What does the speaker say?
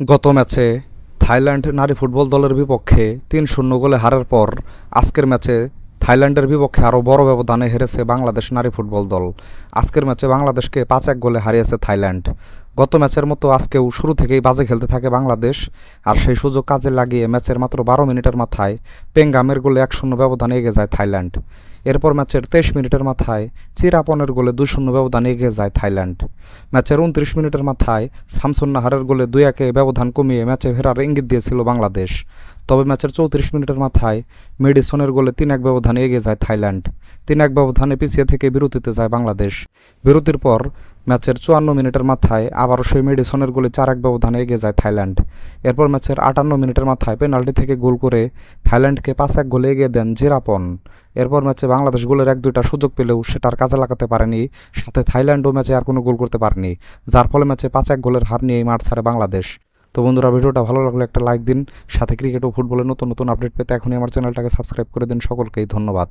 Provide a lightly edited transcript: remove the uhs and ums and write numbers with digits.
গত ম্যাচে থাইল্যান্ড নারী ফুটবল দলের বিপক্ষে ৩-০ গোলে হারার পর আজকের ম্যাচে থাইল্যান্ডের বিপক্ষে আরও বড় ব্যবধানে হেরেছে বাংলাদেশ নারী ফুটবল দল। আজকের ম্যাচে বাংলাদেশকে ৫-১ গোলে হারিয়েছে থাইল্যান্ড। গত ম্যাচের মতো আজকেও শুরু থেকেই বাজে খেলতে থাকে বাংলাদেশ, আর সেই সুযোগ কাজে লাগিয়ে ম্যাচের মাত্র ১২ মিনিটের মাথায় পেঙ্গামের গোলে ১-০ ব্যবধানে এগিয়ে যায় থাইল্যান্ড। এরপর ম্যাচের ২৩ মিনিটের মাথায় চিরাপনের গোলে ২-০ ব্যবধানে এগিয়ে যায় থাইল্যান্ড। ম্যাচের ২৯ মিনিটের মাথায় শামসুন নাহারের গোলে ২-১ ব্যবধান কমিয়ে ম্যাচে ফেরার ইঙ্গিত দিয়েছিল বাংলাদেশ। তবে ম্যাচের ৩৪ মিনিটের মাথায় মেডিসনের গোলে ৩-১ ব্যবধানে এগিয়ে যায় থাইল্যান্ড। ৩-১ ব্যবধানে পিছিয়ে থেকে বিরতিতে যায় বাংলাদেশ। বিরতির পর ম্যাচের ৫৪ মিনিটের মাথায় আবারও সেই মেডিসনের গোলে ৪-১ ব্যবধানে এগিয়ে যায় থাইল্যান্ড। এরপর ম্যাচের ৫৮ মিনিটের মাথায় পেনাল্টি থেকে গোল করে থাইল্যান্ডকে ৫-১ গোলে এগিয়ে দেন চিরাপন। এরপর ম্যাচে বাংলাদেশ গোলের ১-২টা সুযোগ পেলেও সেটার কাজে লাগাতে পারেনি, সাথে থাইল্যান্ডও ম্যাচে আর কোনো গোল করতে পারেনি, যার ফলে ম্যাচে ৫-১ গোলের হার নিয়েই মাঠ ছাড়ে বাংলাদেশ। তো বন্ধুরা, ভিডিওটা ভালো লাগলে একটা লাইক দিন, সাথে ক্রিকেট ও ফুটবলের নতুন নতুন আপডেট পেতে এখনই আমার চ্যানেলটাকে সাবস্ক্রাইব করে দিন। সকলকেই ধন্যবাদ।